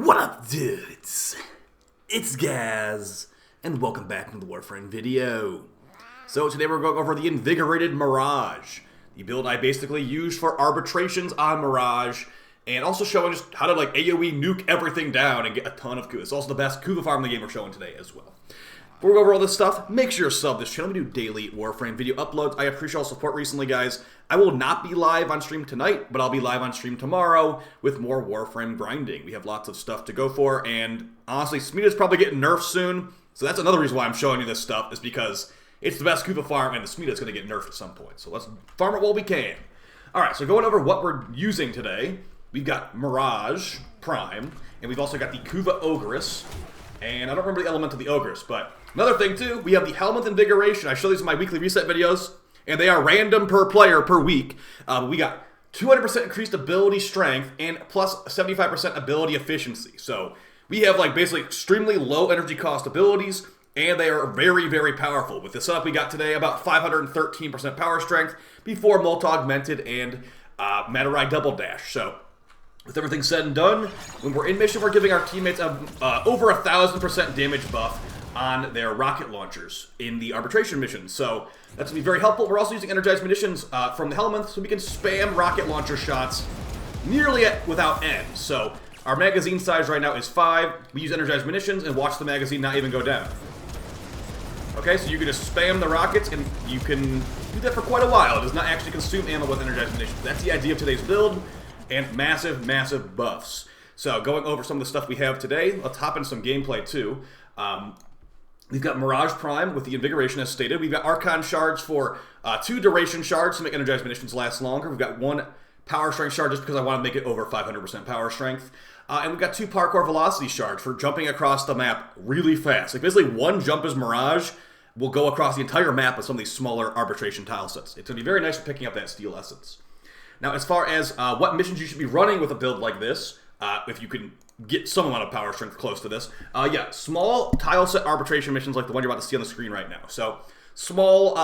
What up, dudes? It's Gaz, and welcome back to the WARFRAME video. So today we're going over the Invigorated Mirage, the build I basically used for arbitrations on Mirage, and also showing just how to like AoE nuke everything down and get a ton of Kuva. It's also the best Kuva farm in the game we're showing today as well. Before we go over all this stuff, make sure you sub this channel. We do daily WARFRAME video uploads. I appreciate all support recently, guys. I will not be live on stream tonight, but I'll be live on stream tomorrow with more WARFRAME grinding. We have lots of stuff to go for, and honestly, smeeta's probably getting nerfed soon, so that's another reason why I'm showing you this stuff, is because it's the best Kuva farm, and the smeeta's going to get nerfed at some point. So let's farm it while we can. Alright, so going over what we're using today, we've got Mirage Prime, and we've also got the Kuva Ogris, and I don't remember the element of the Ogris, but another thing too, we have the Helmet Invigoration. I show these in my weekly reset videos, and they are random per player per week. We got 200% increased ability strength and plus 75% ability efficiency. So we have like basically extremely low energy cost abilities, and they are very, very powerful. With the setup we got today, about 513% power strength before multi-augmented and Matarai double dash. So with everything said and done, when we're in mission, we're giving our teammates over 1,000% damage buff on their rocket launchers in the arbitration mission. So that's going to be very helpful. We're also using energized munitions from the Helmet, so we can spam rocket launcher shots nearly without end. So our magazine size right now is 5. We use energized munitions and watch the magazine not even go down. Okay, so you can just spam the rockets, and you can do that for quite a while. It does not actually consume ammo with energized munitions. That's the idea of today's build, and massive, massive buffs. So going over some of the stuff we have today, let's hop in some gameplay too. We've got Mirage Prime with the Invigoration as stated. We've got Archon Shards for 2 Duration Shards to make energized munitions last longer. We've got 1 Power Strength Shard just because I want to make it over 500% Power Strength. And we've got 2 Parkour Velocity Shards for jumping across the map really fast. Like basically one jump as Mirage will go across the entire map with some of these smaller arbitration tile sets. It's going to be very nice for picking up that Steel Essence. Now as far as what missions you should be running with a build like this, if you can get some amount of power strength close to this. Yeah, small tile set arbitration missions like the one you're about to see on the screen right now. So small,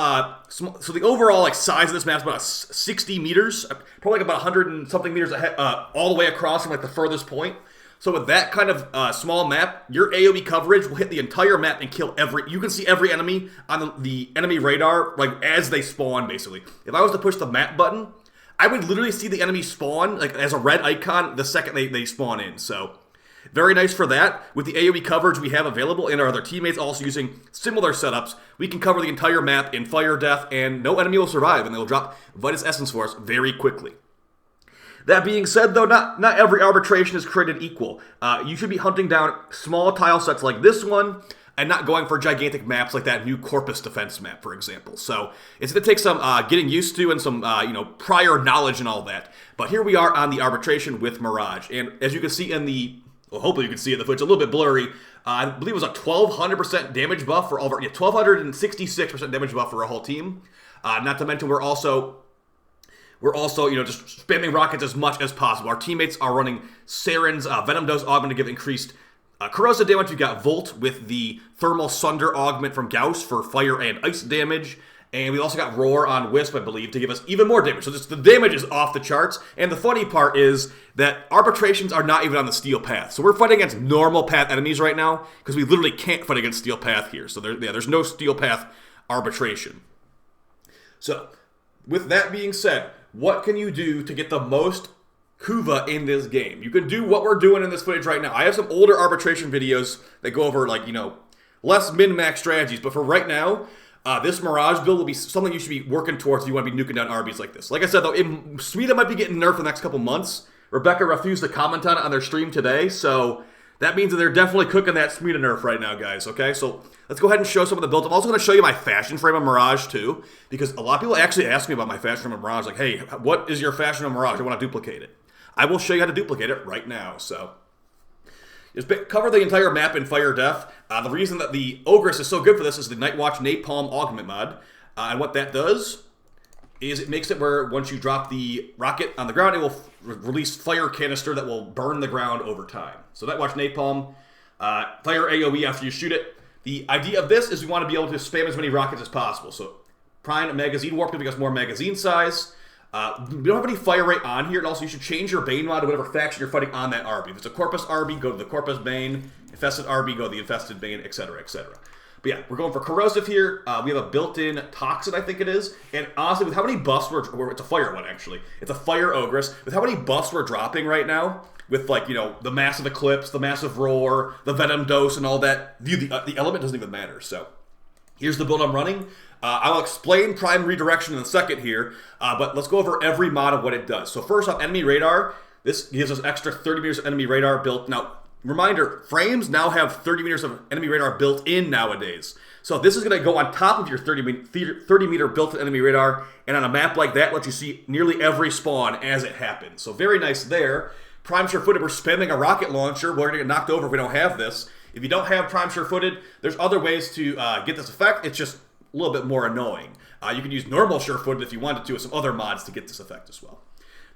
so the overall like size of this map is about 60 meters, probably like about 100 and something meters ahead, all the way across from like the furthest point. So with that kind of small map, your AoE coverage will hit the entire map and kill you can see every enemy on the enemy radar like as they spawn basically. If I was to push the map button, I would literally see the enemy spawn like as a red icon the second they spawn in. So very nice for that. With the AoE coverage we have available and our other teammates also using similar setups, we can cover the entire map in fire death and no enemy will survive, and they'll drop Vitus Essence for us very quickly. That being said though, not every arbitration is created equal. You should be hunting down small tile sets like this one, and not going for gigantic maps like that new Corpus Defense map, for example. So it's going to take some getting used to and some prior knowledge and all that. But here we are on the arbitration with Mirage, and as you can see in the, well, hopefully you can see it in the footage, a little bit blurry. I believe it was a 1,200% damage buff for all of our, 1,266% damage buff for our whole team. Not to mention we're also just spamming rockets as much as possible. Our teammates are running Saren's Venom Dose Augment to give increased corrosive damage. We've got Volt with the Thermal Sunder Augment from Gauss for fire and ice damage. And we also got Roar on Wisp, I believe, to give us even more damage. So the damage is off the charts. And the funny part is that arbitrations are not even on the Steel Path. So we're fighting against normal path enemies right now because we literally can't fight against Steel Path here. So there's no Steel Path arbitration. So with that being said, what can you do to get the most Kuva in this game? You can do what we're doing in this footage right now. I have some older arbitration videos that go over less min-max strategies, but for right now, this Mirage build will be something you should be working towards if you want to be nuking down Arby's like this. Like I said though, Smeeta might be getting nerfed for the next couple months. Rebecca refused to comment on it on their stream today, so that means that they're definitely cooking that Smeeta nerf right now, guys, okay? So let's go ahead and show some of the builds. I'm also going to show you my fashion frame of Mirage too, because a lot of people actually ask me about my fashion frame of Mirage, like, hey, what is your fashion of Mirage? I want to duplicate it. I will show you how to duplicate it right now. So just cover the entire map in fire death. The reason that the Ogris is so good for this is the Night Watch Napalm Augment mod. And what that does is it makes it where once you drop the rocket on the ground, it will release fire canister that will burn the ground over time. So Night Watch Napalm, fire AoE after you shoot it. The idea of this is we want to be able to spam as many rockets as possible. So Prime Magazine Warp giving us more magazine size. We don't have any fire rate on here, and also you should change your Bane mod to whatever faction you're fighting on that Arby. If it's a Corpus Arby, go to the Corpus Bane. Infested Arby, go to the Infested Bane, etc., etc. But yeah, we're going for Corrosive here. We have a built-in Toxin, I think it is. And honestly, with how many buffs it's a fire one, actually. It's a Fire Ogress. With how many buffs we're dropping right now, with, like, you know, the Massive Eclipse, the Massive Roar, the Venom Dose, and all that, the element doesn't even matter. So here's the build I'm running. I'll explain Prime Redirection in a second here, but let's go over every mod of what it does. So first off, Enemy Radar. This gives us extra 30 meters of enemy radar built. Now, reminder, frames now have 30 meters of enemy radar built in nowadays. So this is going to go on top of your 30 meter built-in enemy radar, and on a map like that, lets you see nearly every spawn as it happens. So very nice there. Prime Sure-Footed, we're spamming a rocket launcher. We're going to get knocked over if we don't have this. If you don't have Prime Sure-Footed, there's other ways to get this effect. It's just a little bit more annoying. You can use normal Sure-Footed if you wanted to, with some other mods to get this effect as well.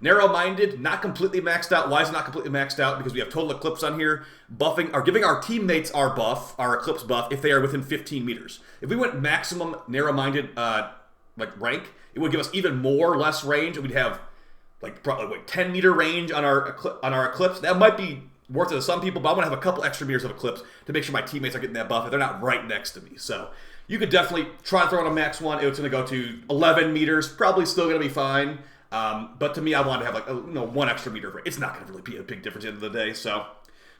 Narrow-minded, not completely maxed out. Why is it not completely maxed out? Because we have Total Eclipse on here, buffing, or giving our teammates our buff, our Eclipse buff, if they are within 15 meters. If we went maximum narrow-minded like rank, it would give us even more less range. We'd have like probably 10 meter range on our Eclipse. That might be worth it to some people, but I want to have a couple extra meters of Eclipse to make sure my teammates are getting that buff if they're not right next to me. So you could definitely try and throw on a max one. It's going to go to 11 meters, probably still going to be fine. But to me, I want to have like one extra meter of range. It's not going to really be a big difference at the end of the day. So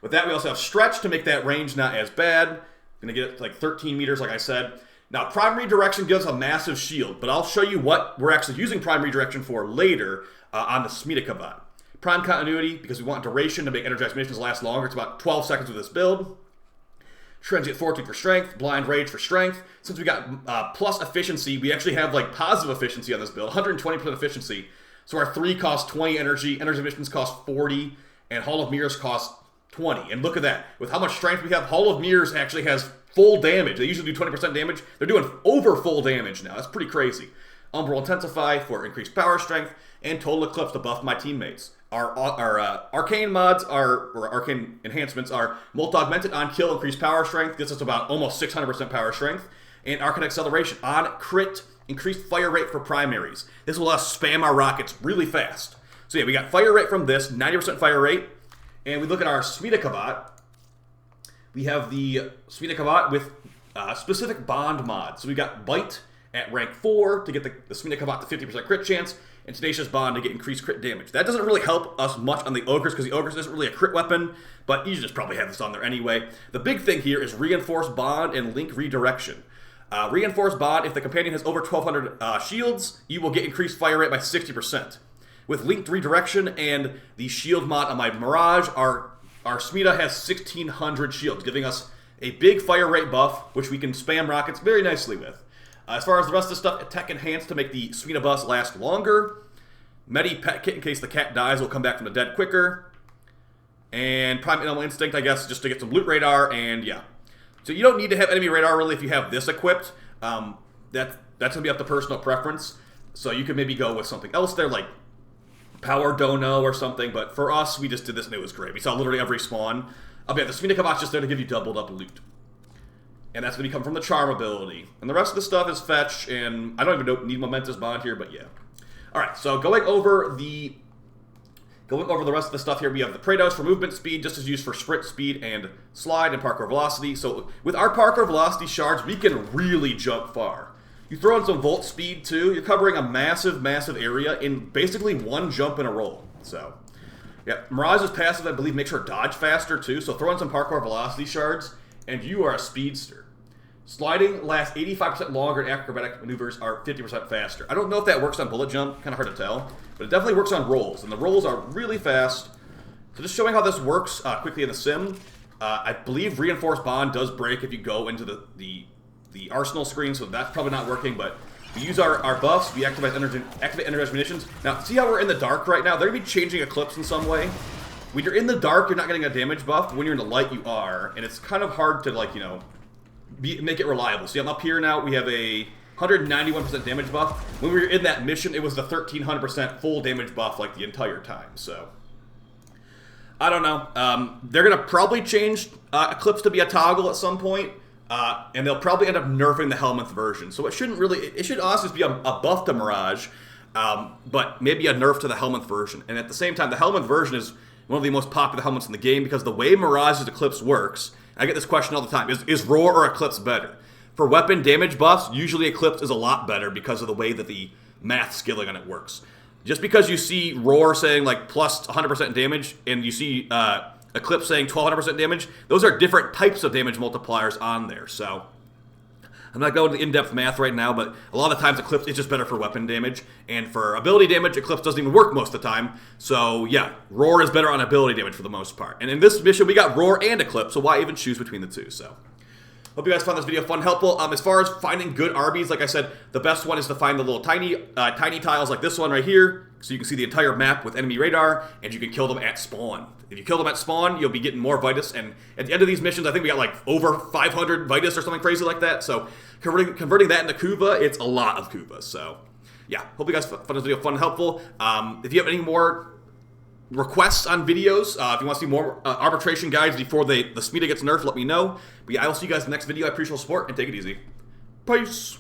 with that, we also have Stretch to make that range not as bad. Going to get it to like 13 meters, like I said. Now, Prime Redirection gives a massive shield, but I'll show you what we're actually using Prime Redirection for later on the smeeta. Prime Continuity, because we want duration to make energized missions last longer. It's about 12 seconds with this build. Transient Fortitude for strength, Blind Rage for strength. Since we got plus efficiency, we actually have like positive efficiency on this build, 120% efficiency. So our 3 costs 20 energy, energy missions cost 40, and Hall of Mirrors cost 20. And look at that. With how much strength we have, Hall of Mirrors actually has full damage. They usually do 20% damage. They're doing over full damage now. That's pretty crazy. Umbral Intensify for increased power strength, and Total Eclipse to buff my teammates. Our arcane mods, or arcane enhancements, are multi-augmented on kill, increased power strength, gets us about almost 600% power strength, and Arcane Acceleration on crit, increased fire rate for primaries. This will let us spam our rockets really fast. So yeah, we got fire rate from this, 90% fire rate, and we look at our smeeta. We have the smeeta with specific bond mods. So we got Bite at rank 4 to get the smeeta to 50% crit chance, and Tenacious Bond to get increased crit damage. That doesn't really help us much on the Ogres, because the Ogres isn't really a crit weapon, but you just probably have this on there anyway. The big thing here is Reinforced Bond and Link Redirection. Reinforced Bond, if the companion has over 1,200 shields, you will get increased fire rate by 60%. With Linked Redirection and the shield mod on my Mirage, our smeeta has 1,600 shields, giving us a big fire rate buff, which we can spam rockets very nicely with. As far as the rest of the stuff, Tech Enhanced to make the smeeta bus last longer. Medi Pet Kit in case the cat dies, will come back from the dead quicker. And Prime Animal Instinct, I guess, just to get some loot radar, and yeah. So you don't need to have enemy radar, really, if you have this equipped. That's going to be up to personal preference. So you could maybe go with something else there, like Power Dono or something. But for us, we just did this, and it was great. We saw literally every spawn. Yeah, the smeeta just there to give you doubled up loot. And that's going to come from the Charm ability. And the rest of the stuff is Fetch, and I don't even need Momentous Bond here, but yeah. Alright, so going over the rest of the stuff here, we have the Praetos for movement speed, just as used for sprint speed and slide and parkour velocity. So with our parkour velocity shards, we can really jump far. You throw in some volt speed too, you're covering a massive, massive area in basically one jump in a roll. So, yeah, Mirage's passive, I believe, makes her dodge faster too, so throw in some parkour velocity shards, and you are a speedster. Sliding lasts 85% longer, and acrobatic maneuvers are 50% faster. I don't know if that works on bullet jump, kind of hard to tell, but it definitely works on rolls, and the rolls are really fast. So just showing how this works quickly in the sim, I believe Reinforced Bond does break if you go into the arsenal screen, so that's probably not working, but we use our buffs, we activate energized munitions. Now, see how we're in the dark right now? They're going to be changing Eclipse in some way. When you're in the dark, you're not getting a damage buff, but when you're in the light, you are, and it's kind of hard to, like, you know, make it reliable. See, I'm up here now. We have a 191% damage buff. When we were in that mission, it was the 1,300% full damage buff like the entire time. So, I don't know. They're going to probably change Eclipse to be a toggle at some point. And they'll probably end up nerfing the Helminth version. So it shouldn't really... It should also be a buff to Mirage. but maybe a nerf to the Helminth version. And at the same time, the Helminth version is one of the most popular helmets in the game because the way Mirage's Eclipse works, I get this question all the time, is Roar or Eclipse better? For weapon damage buffs, usually Eclipse is a lot better because of the way that the math scaling on it works. Just because you see Roar saying like plus 100% damage and you see Eclipse saying 1200% damage, those are different types of damage multipliers on there. So I'm not going into in-depth math right now, but a lot of times Eclipse is just better for weapon damage, and for ability damage, Eclipse doesn't even work most of the time. So yeah, Roar is better on ability damage for the most part. And in this mission, we got Roar and Eclipse, so why even choose between the two? So hope you guys found this video fun, helpful. As far as finding good Arbies, like I said, the best one is to find the little tiny tiles like this one right here, so you can see the entire map with enemy radar, and you can kill them at spawn. If you kill them at spawn, you'll be getting more Vitus, and at the end of these missions, I think we got like over 500 Vitus or something crazy like that, so converting that into Kuva, it's a lot of Kuva. So yeah, hope you guys found this video fun and helpful. If you have any more requests on videos, if you want to see more arbitration guides before the smeeta gets nerfed, let me know. But yeah, I will see you guys in the next video. I appreciate the support, and take it easy. Peace!